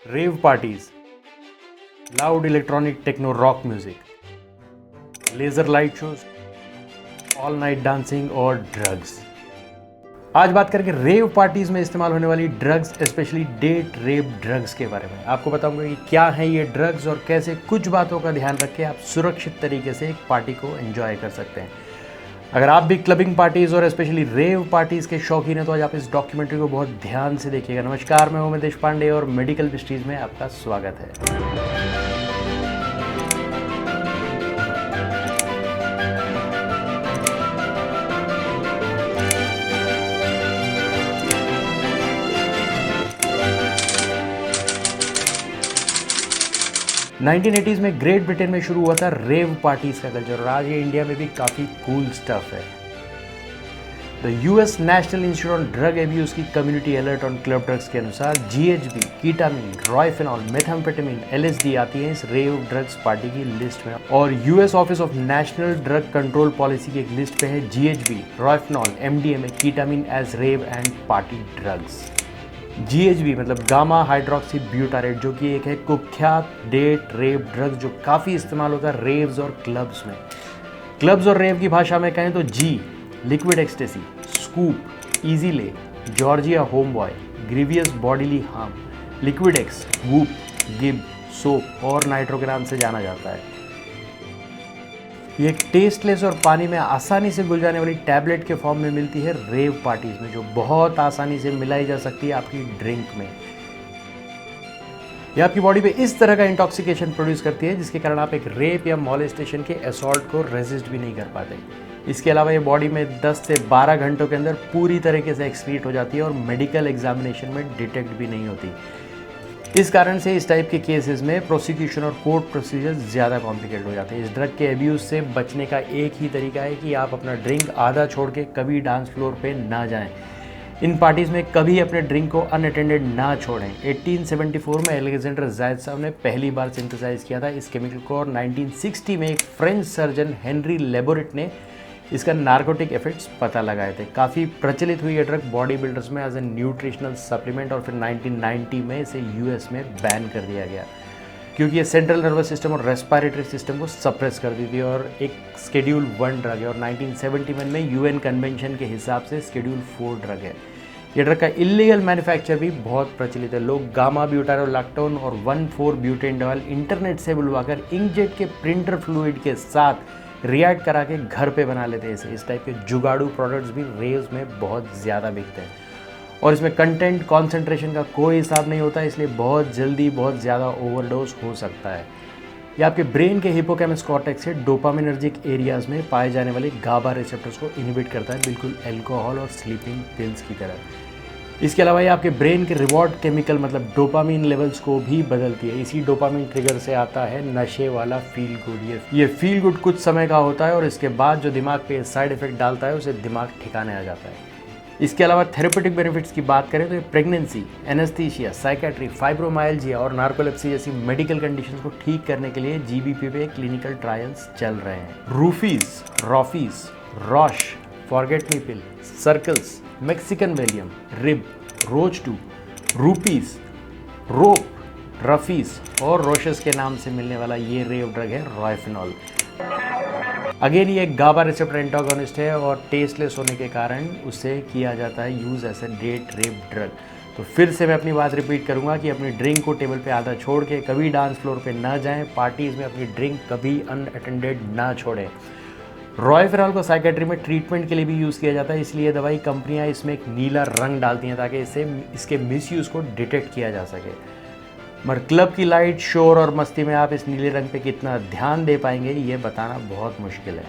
रेव parties, loud electronic techno rock music, laser light shows, all night dancing और drugs. आज बात करेंगे rave parties में इस्तेमाल होने वाली drugs, especially date rape drugs के बारे में। आपको बताऊंगा कि क्या है ये ड्रग्स और कैसे कुछ बातों का ध्यान रख के आप सुरक्षित तरीके से एक पार्टी को एंजॉय कर सकते हैं। अगर आप भी क्लबिंग पार्टीज और स्पेशली रेव पार्टीज के शौकीन हैं तो आज आप इस डॉक्यूमेंट्री को बहुत ध्यान से देखिएगा। नमस्कार, मैं उमेश पांडे और मेडिकल मिस्ट्रीज में आपका स्वागत है। 1980s में ग्रेट ब्रिटेन में शुरू हुआ था रेव पार्टीज का कल्चर और आज ये इंडिया में भी काफ़ी कूल स्टफ है। The US National Institute on Drug Abuse की community alert on club drugs के अनुसार जीएचबी, कीटामीन, रॉयफेनॉल, मेथाम्फेटामिन, एलएसडी आती है इस रेव ड्रग्स पार्टी की लिस्ट में। और US Office of National Drug Control Policy की एक लिस्ट पे है GHB, Rohypnol, MDMA, ketamine as rave and party drugs. GHB मतलब गामा हाइड्रोक्सी ब्यूटारेट, जो कि एक है कुख्यात डेट रेप ड्रग्स जो काफ़ी इस्तेमाल होता है रेव्स और क्लब्स में। क्लब्स और रेव की भाषा में कहें तो जी लिक्विड एक्सटेसी, स्कूप, इजी ले, Georgia home boy, grievous bodily harm, liquid x, whoop, Gibb, soap और नाइट्रो के नाम से जाना जाता है। ये टेस्टलेस और पानी में आसानी से घुल जाने वाली टैबलेट के फॉर्म में मिलती है रेव पार्टीज में, जो बहुत आसानी से मिलाई जा सकती है आपकी ड्रिंक में। ये आपकी बॉडी पे इस तरह का इंटॉक्सिकेशन प्रोड्यूस करती है जिसके कारण आप एक रेप या मॉलेस्टेशन के असॉल्ट को रेजिस्ट भी नहीं कर पाते। इसके अलावा ये बॉडी में 10 से 12 घंटों के अंदर पूरी तरीके से एक्सक्रीट हो जाती है और मेडिकल एग्जामिनेशन में डिटेक्ट भी नहीं होती। इस कारण से इस टाइप के केसेस में प्रोसिक्यूशन और कोर्ट प्रोसीजर ज़्यादा कॉम्प्लिकेटेड हो जाते हैं। इस ड्रग के अब्यूज़ से बचने का एक ही तरीका है कि आप अपना ड्रिंक आधा छोड़ के कभी डांस फ्लोर पे ना जाएं। इन पार्टीज़ में कभी अपने ड्रिंक को अनअटेंडेड ना छोड़ें। 1874 में अलेक्जेंडर जायद साहब ने पहली बार सिंथेसाइज किया था इस केमिकल को और 1960 में एक फ्रेंच सर्जन हेनरी लेबोरेट ने इसका नार्कोटिक इफेक्ट्स पता लगाए थे। काफ़ी प्रचलित हुई ये ड्रग बॉडी बिल्डर्स में एज ए न्यूट्रिशनल सप्लीमेंट और फिर 1990 में इसे यूएस में बैन कर दिया गया क्योंकि ये सेंट्रल नर्वस सिस्टम और रेस्पिरेटरी सिस्टम को सप्रेस कर दी थी और एक शेड्यूल 1 ड्रग है और 1971 में यूएन कन्वेंशन के हिसाब से शेड्यूल 4 ड्रग है। ये ड्रग का इलीगल मैन्युफैक्चर भी बहुत प्रचलित है। लोग गामा ब्यूटारोलैक्टोन और 1,4-ब्यूटेनॉल इंटरनेट से बुलवाकर इंकजेट के प्रिंटर फ्लूइड के साथ रिएक्ट करा के घर पे बना लेते हैं इसे। इस टाइप के जुगाड़ू प्रोडक्ट्स भी रेव्स में बहुत ज़्यादा बिकते हैं और इसमें कंटेंट कॉन्सेंट्रेशन का कोई हिसाब नहीं होता, इसलिए बहुत जल्दी बहुत ज़्यादा ओवरडोज हो सकता है। ये आपके ब्रेन के हिपोकैम्पस कॉर्टेक्स से डोपामिनर्जिक एरियाज में पाए जाने वाले गाबा रिसेप्टर्स को इनहिबिट करता है, बिल्कुल अल्कोहल और स्लीपिंग पिल्स की तरह। इसके अलावा ये आपके ब्रेन के रिवॉर्ड केमिकल मतलब डोपामिन लेवल्स को भी बदलती है। इसी डोपामिन ट्रिगर से आता है नशे वाला फील गुड। ये फील गुड कुछ समय का होता है और इसके बाद जो दिमाग पे साइड इफेक्ट डालता है उसे दिमाग ठिकाने आ जाता है। इसके अलावा थेरेपेटिक बेनिफिट्स की बात करें तो ये प्रेगनेंसी, एनेस्थीसिया, साइकेट्री, फाइब्रोमाइल्जिया और नार्कोलेप्सी जैसी मेडिकल कंडीशंस को ठीक करने के लिए जीबीपी पे क्लिनिकल ट्रायल्स चल रहे हैं। रूफीज, रॉफीज, रॉश, फॉरगेट मी पिल, सर्कल्स, मैक्सिकन वेलियम, रिब, रोज 2, रूपीज, रोप, रफीज और रोशस के नाम से मिलने वाला ये रेव ड्रग है रॉयफेनॉल। अगेन ये गाबा रिसेप्टर एंटागोनिस्ट है और टेस्टलेस होने के कारण उसे किया जाता है use as a date rape drug. तो फिर से मैं अपनी बात रिपीट करूंगा कि अपनी ड्रिंक को टेबल पे आधा छोड़ के कभी डांस फ्लोर पे ना जाएं, पार्टीज़ में अपनी ड्रिंक कभी अनअटेंडेड ना छोड़ें। रॉयफेनॉल को साइकेट्री में ट्रीटमेंट के लिए भी यूज़ किया जाता है, इसलिए दवाई कंपनियां इसमें एक नीला रंग डालती हैं ताकि इसके मिसयूज़ को डिटेक्ट किया जा सके। मगर क्लब की लाइट, शोर और मस्ती में आप इस नीले रंग पे कितना ध्यान दे पाएंगे ये बताना बहुत मुश्किल है।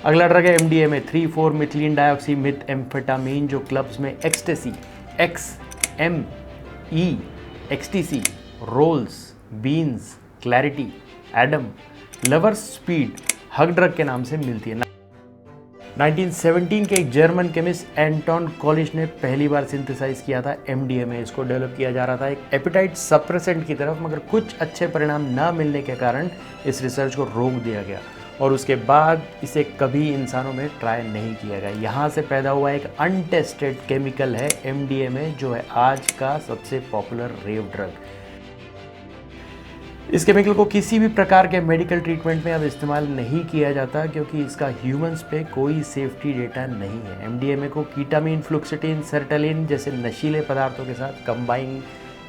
अगला ड्रग है एमडीएमए, 3,4-मिथिलीन डाइऑक्सी मेथाम्फेटामिन, जो क्लब्स में ecstasy, XME, XTC, rolls, beans, clarity, Adam, lovers speed, hug drug के नाम से मिलती है। 1917 के एक जर्मन केमिस्ट एंटोन कॉलिश ने पहली बार सिंथेसाइज किया था एमडीएमए। इसको डेवलप किया जा रहा था एक एपेटाइट सप्रेसेंट की तरफ, मगर कुछ अच्छे परिणाम ना मिलने के कारण इस रिसर्च को रोक दिया गया और उसके बाद इसे कभी इंसानों में ट्राई नहीं किया गया। यहाँ से पैदा हुआ एक अनटेस्टेड केमिकल है MDMA, जो है आज का सबसे पॉपुलर रेव ड्रग। इस केमिकल को किसी भी प्रकार के मेडिकल ट्रीटमेंट में अब इस्तेमाल नहीं किया जाता क्योंकि इसका ह्यूमंस पे कोई सेफ्टी डेटा नहीं है। MDMA को कीटामीन, फ्लुक्सिटिन, सर्टलिन जैसे नशीले पदार्थों के साथ कंबाइन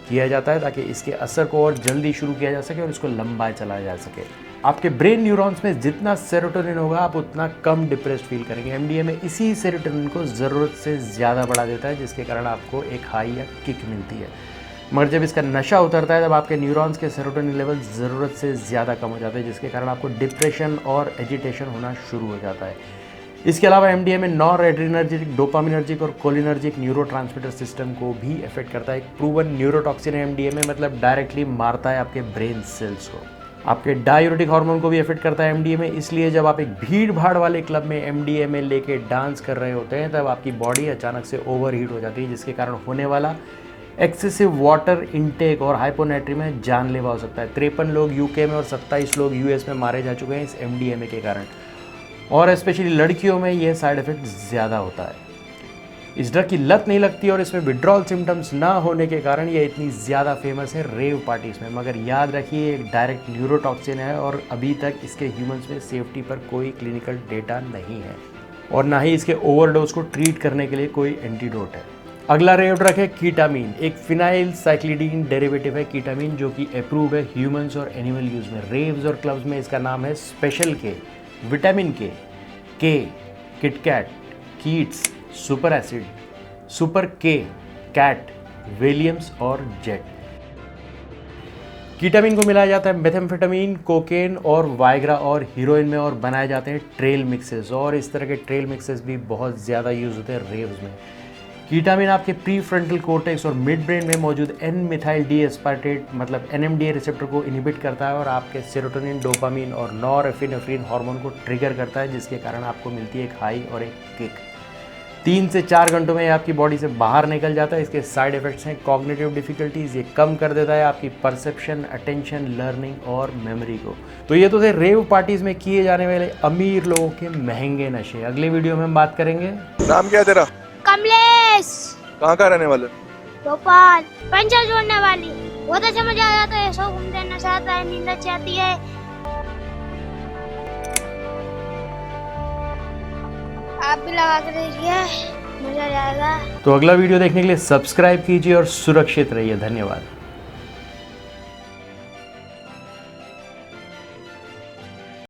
किया जाता है ताकि इसके असर को और जल्दी शुरू किया जा सके और इसको लंबा चलाया जा सके। आपके ब्रेन न्यूरॉन्स में जितना सेरोटोनिन होगा आप उतना कम डिप्रेस्ड फील करेंगे। MDMA इसी सेरोटोनिन को ज़रूरत से ज़्यादा बढ़ा देता है, जिसके कारण आपको एक हाई या किक मिलती है। मगर जब इसका नशा उतरता है तब आपके न्यूरॉन्स के सेरोटोनिन लेवल ज़रूरत से ज़्यादा कम हो जाते हैं, जिसके कारण आपको डिप्रेशन और एजिटेशन होना शुरू हो जाता है। इसके अलावा MDMA नॉर एड्रीनर्जिक, डोपामिनर्जिक और कोलिनर्जिक न्यूरोट्रांसमीटर सिस्टम को भी इफेक्ट करता है। एक प्रूवन न्यूरोटॉक्सिन है MDMA, मतलब डायरेक्टली मारता है आपके ब्रेन सेल्स को। आपके डायूरेटिक हार्मोन को भी इफेक्ट करता है MDMA, इसलिए जब आप एक भीड़ भाड़ वाले क्लब में MDMA लेके डांस कर रहे होते हैं तब आपकी बॉडी अचानक से ओवरहीट हो जाती है, जिसके कारण होने वाला एक्सेसिव वाटर इनटेक और हाइपोनेट्री में जानलेवा हो सकता है। 53 लोग UK में और 27 लोग US में मारे जा चुके हैं इस MDMA के कारण, और स्पेशली लड़कियों में यह साइड इफेक्ट ज़्यादा होता है। इस ड्रग की लत नहीं लगती और इसमें विड्रॉल सिम्टम्स ना होने के कारण ये इतनी ज़्यादा फेमस है रेव पार्टीज़ में। मगर याद रखिए, एक डायरेक्ट न्यूरोटॉक्सिन है और अभी तक इसके ह्यूमंस में सेफ्टी पर कोई क्लिनिकल डेटा नहीं है और ना ही इसके ओवरडोज को ट्रीट करने के लिए कोई एंटीडोट है। अगला रेव ड्रग है कीटामीन। एक फिनाइल साइक्लिडीन डेरिवेटिव है कीटामीन, जो कि अप्रूव है ह्यूमंस और एनिमल यूज़ में। रेव्स और क्लब्स में इसका नाम है स्पेशल के, विटामिन के, KitKat, Keats, super acid, super के, कैट, विलियम्स और जेट। कीटामीन को मिलाया जाता है मेथेम्फेटामीन, कोकेन और वाइग्रा और हीरोइन में और बनाए जाते हैं ट्रेल मिक्सेस, और इस तरह के ट्रेल मिक्सेस भी बहुत ज़्यादा यूज़ होते हैं रेव्स में। कीटामीन आपके प्री फ्रंटल कोर्टेक्स और मिड ब्रेन में मौजूद N-मिथाइल डी एस्पार्टेट मतलब NMDA रिसेप्टर को इनहिबिट करता है और आपके सेरोटोनिन, डोपामीन और नॉरएपिनेफ्रिन हार्मोन को ट्रिगर करता है, जिसके कारण आपको मिलती है एक हाई और एक किक। 3 से 4 घंटों में ये आपकी बॉडी से बाहर निकल जाता है। इसके साइड इफेक्ट्स हैं कॉग्निटिव डिफिकल्टीज, ये कम कर देता है आपकी परसेप्शन, अटेंशन, लर्निंग और मेमोरी को। तो ये तो थे रेव पार्टीज में किए जाने वाले अमीर लोगों के महंगे नशे। अगले वीडियो में हम बात करेंगे। नाम क्या है तेरा? कमलेश। कहाँ का रहने वाले? भोपाल। पंचर जोड़ने वाली। बहुत अच्छा मजा आ जाता है, सो घूमते नशा आता है, नींद अच्छी आती है। आप भी लगा कर देखिए, मजा आ जाएगा। तो अगला वीडियो देखने के लिए सब्सक्राइब कीजिए और सुरक्षित रहिए। धन्यवाद।